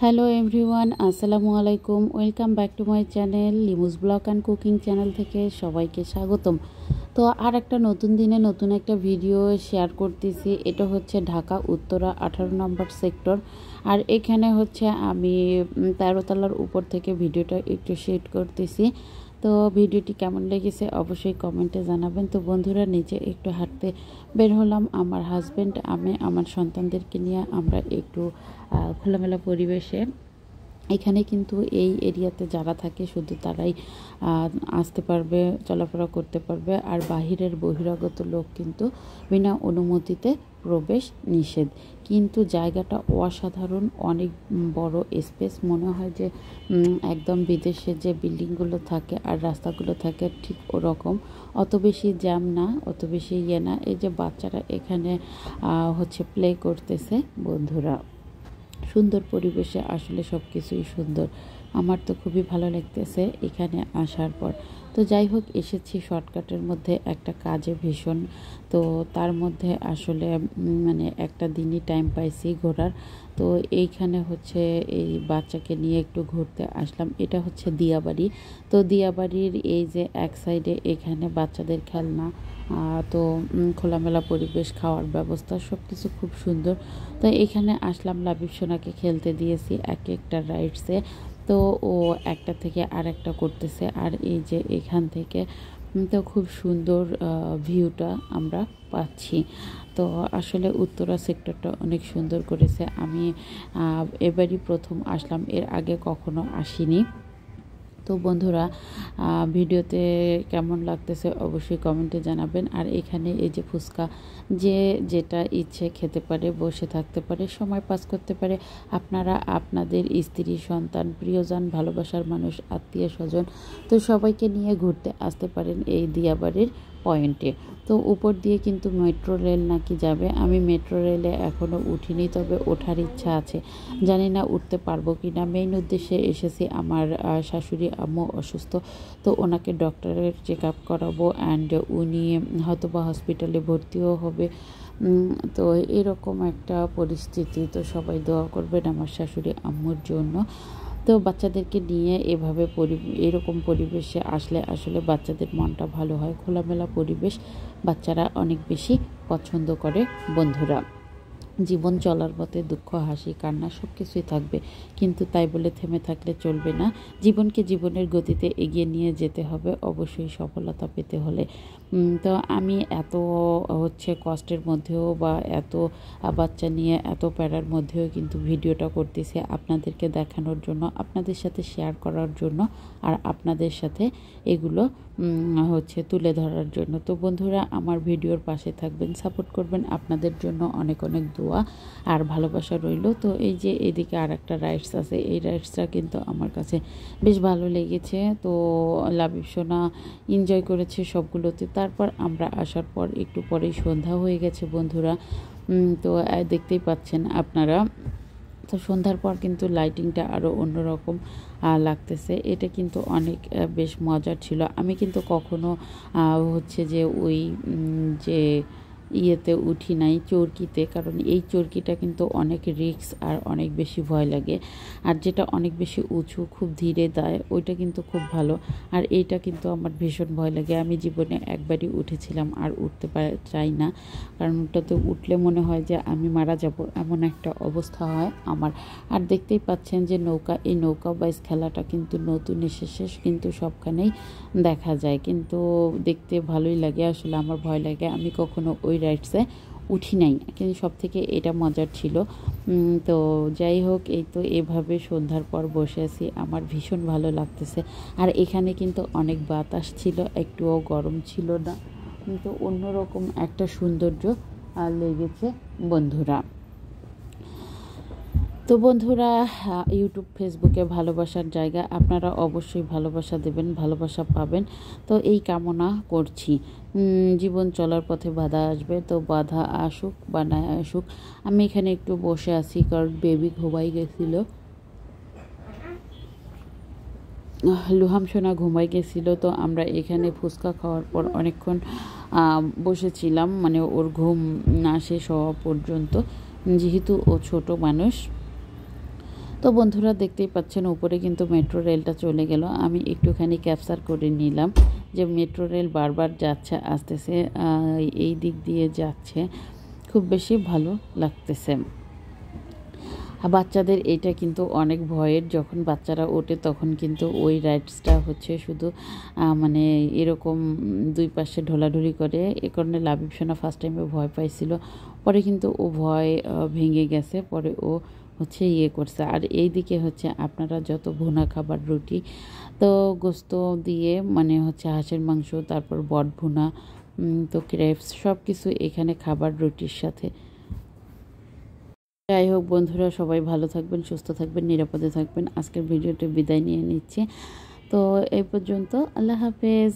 Hello everyone, আসসালামু আলাইকুম। Welcome back to my channel লিমুস blog and cooking channel থেকে সবাইকে স্বাগতম। তো আর একটা নতুন দিনে নতুন একটা ভিডিও শেয়ার করতেছি। এটা হচ্ছে ঢাকা উত্তরা 18 নম্বর সেক্টর। আর এখানে হচ্ছে আমি 13 তলার উপর থেকে ভিডিওটা একটু শেয়ার করতেছি। তো ভিডিওটি কেমন লেগেছে অবশ্যই কমেন্টে জানাবেন। তো বন্ধুরা, নিচে একটু হাঁটতে বের হলাম। আমার হাজব্যান্ড, আমি, আমার সন্তানদেরকে নিয়ে আমরা একটু খোলামেলা পরিবেশে। এখানে কিন্তু এই এরিয়াতে যারা থাকে শুধু তারাই আসতে পারবে, চলাফেরা করতে পারবে। আর বাহিরের বহিরাগত লোক কিন্তু বিনা অনুমতিতে প্রবেশ নিষেধ। কিন্তু জায়গাটা অসাধারণ, অনেক বড় স্পেস। মনে হয় যে একদম বিদেশে যে বিল্ডিংগুলো থাকে আর রাস্তাগুলো থাকে ঠিক ওরকম। অত বেশি জ্যাম না, অত বেশি ইয়ে না। এই যে বাচ্চারা এখানে হচ্ছে প্লে করতেছে। বন্ধুরা, সুন্দর পরিবেশে আসলে সব কিছুই সুন্দর। আমার তো খুবই ভালো লাগতেছে এখানে আসার পর। তো যাই হোক, এসেছি শর্টকাটের মধ্যে একটা কাজে ভীষণ। তো তার মধ্যে আসলে মানে একটা দিনই টাইম পাইছি ঘোরার। তো এইখানে হচ্ছে এই বাচ্চাকে নিয়ে একটু ঘুরতে আসলাম। এটা হচ্ছে দিয়াবাড়ি। তো দিয়াবাড়ির এই যে এক সাইডে এখানে বাচ্চাদের খেলনা, তো খোলামেলা পরিবেশ, খাওয়ার ব্যবস্থা সব কিছু খুব সুন্দর। তো এখানে আসলাম, লাবিব সোনাকে খেলতে দিয়েছি এক একটা রাইডসে। তো ও একটা থেকে আর একটা করতেছে। আর এই যে এখান থেকে তো খুব সুন্দর ভিউটা আমরা পাচ্ছি। তো আসলে উত্তরা সেক্টরটা অনেক সুন্দর করেছে। আমি এবারই প্রথম আসলাম, এর আগে কখনো আসিনি। তো বন্ধুরা, ভিডিওতে কেমন লাগতেছে অবশ্যই কমেন্টে জানাবেন। আর এখানে এই যে ফুচকা, যে যেটা ইচ্ছে খেতে পারে, বসে থাকতে পারে, সময় পাস করতে পারে। আপনারা আপনাদের স্ত্রী, সন্তান, প্রিয়জন, ভালোবাসার মানুষ, আত্মীয় স্বজন, তো সবাইকে নিয়ে ঘুরতে আসতে পারেন এই দিয়াবাড়ির পয়েন্টে। তো উপর দিয়ে কিন্তু মেট্রো রেল নাকি যাবে। আমি মেট্রো রেলে এখনও উঠিনি, তবে ওঠার ইচ্ছা আছে। জানি না উঠতে পারবো কি না। মেইন উদ্দেশ্যে এসেছি, আমার শাশুড়ি আম্মু অসুস্থ। তো ওনাকে ডক্টরের চেক আপ করাবো, অ্যান্ড উনি হয়তো বা হসপিটালে ভর্তিও হবে। তো এরকম একটা পরিস্থিতি। তো সবাই দোয়া করবেন আমার শাশুড়ি আম্মুর জন্য। তো বাচ্চাদেরকে নিয়ে এরকম পরিবেশে আসলে আসলে বাচ্চাদের মনটা ভালো হয়। খোলামেলা পরিবেশ বাচ্চারা অনেক বেশি পছন্দ করে। বন্ধুরা, জীবন চলার পথে দুঃখ, হাসি, কান্না সব কিছুই থাকবে, কিন্তু তাই বলে থেমে থাকলে চলবে না। জীবনকে জীবনের গতিতে এগিয়ে নিয়ে যেতে হবে অবশ্যই সফলতা পেতে হলে। তো আমি এত হচ্ছে কষ্টের মধ্যেও বা এত বাচ্চা নিয়ে এত প্যারার মধ্যেও কিন্তু ভিডিওটা করতেছি আপনাদেরকে দেখানোর জন্য, আপনাদের সাথে শেয়ার করার জন্য, আর আপনাদের সাথে এগুলো হচ্ছে তুলে ধরার জন্য। তো বন্ধুরা, আমার ভিডিওর পাশে থাকবেন, সাপোর্ট করবেন। আপনাদের জন্য অনেক অনেক দোয়া আর ভালোবাসা রইল। তো এই যে এদিকে আর একটা রাইডস আছে, এই রাইডসটা কিন্তু আমার কাছে বেশ ভালো লেগেছে। তো লাবিব সোনা এনজয় করেছে সবগুলোতে। তারপর আমরা আসার পর একটু পরেই সন্ধ্যা হয়ে গেছে বন্ধুরা। তো দেখতেই পাচ্ছেন আপনারা। তো সন্ধ্যার পর কিন্তু লাইটিংটা আরও অন্যরকম লাগতেছে। এটা কিন্তু অনেক বেশ মজার ছিল। আমি কিন্তু কখনো হচ্ছে যে ওই যে ইয়েতে উঠি নাই, চরকিতে, কারণ এই চরকিটা কিন্তু অনেক রিস্ক আর অনেক বেশি ভয় লাগে। আর যেটা অনেক বেশি উঁচু, খুব ধীরে দেয়, ওইটা কিন্তু খুব ভালো। আর এইটা কিন্তু আমার ভীষণ ভয় লাগে। আমি জীবনে একবারই উঠেছিলাম, আর উঠতে চাই না, কারণ ওটাতে উঠলে মনে হয় যে আমি মারা যাব, এমন একটা অবস্থা হয় আমার। আর দেখতেই পাচ্ছেন যে নৌকা, এই নৌকা বাইচ খেলাটা কিন্তু নতুন এসেছে, কিন্তু সবখানেই দেখা যায়, কিন্তু দেখতে ভালোই লাগে। আসলে আমার ভয় লাগে, আমি কখনো ওই রাইডসে উঠি নাই, কিন্তু সব থেকে এটা মজার ছিল। তো যাই হোক, এই তো এভাবে সন্ধ্যার পর বসে আছি, আমার ভীষণ ভালো লাগতেছে। আর এখানে কিন্তু অনেক বাতাস ছিল, একটুও গরম ছিল না, কিন্তু অন্যরকম একটা সৌন্দর্য লেগেছে বন্ধুরা। তো বন্ধুরা, ইউটিউব, ফেসবুকে ভালোবাসার জায়গা, আপনারা অবশ্যই ভালোবাসা দেবেন, ভালোবাসা পাবেন। তো এই কামনা করছি। জীবন চলার পথে বাধা আসবে, তো বাধা আসুক বা না আসুক, আমি এখানে একটু বসে আছি, কারণ বেবি ঘুমাই গেছিলো, লুহাম সোনা ঘুমাই গেছিল। তো আমরা এখানে ফুচকা খাওয়ার পর অনেকক্ষণ বসেছিলাম, মানে ওর ঘুম না শেষ হওয়া পর্যন্ত, যেহেতু ও ছোট মানুষ। তো বন্ধুরা দেখতেই পাচ্ছেন উপরে কিন্তু মেট্রো রেলটা চলে গেল। আমি একটুখানি ক্যাপচার করে নিলাম যে মেট্রো রেল বারবার যাচ্ছে আসতেছে, এই দিক দিয়ে যাচ্ছে, খুব বেশি ভালো লাগতেছে। বাচ্চাদের এটা কিন্তু অনেক ভয়ের, যখন বাচ্চারা ওঠে তখন কিন্তু ওই রাইডসটা হচ্ছে শুধু মানে এরকম দুই পাশে ঢোলাঢুলি করে। এ কারণে লাবিব সোনা ফার্স্ট টাইমে ভয় পাইছিল, পরে কিন্তু ও ভয় ভেঙে গেছে, পরে ও হচ্ছে ইয়ে করছে। আর এই দিকে হচ্ছে আপনারা যত ভুনা খাবার রুটি, তো গোস্ত দিয়ে মানে হচ্ছে হাঁসের মাংস, তারপর বট ভুনা, তো ক্রেপস সব কিছু এখানে খাবার রুটির সাথে। যাই হোক বন্ধুরা, সবাই ভালো থাকবেন, সুস্থ থাকবেন, নিরাপদে থাকবেন। আজকের ভিডিওতে বিদায় নিয়ে নিচ্ছি। তো এই পর্যন্ত, আল্লাহ হাফেজ।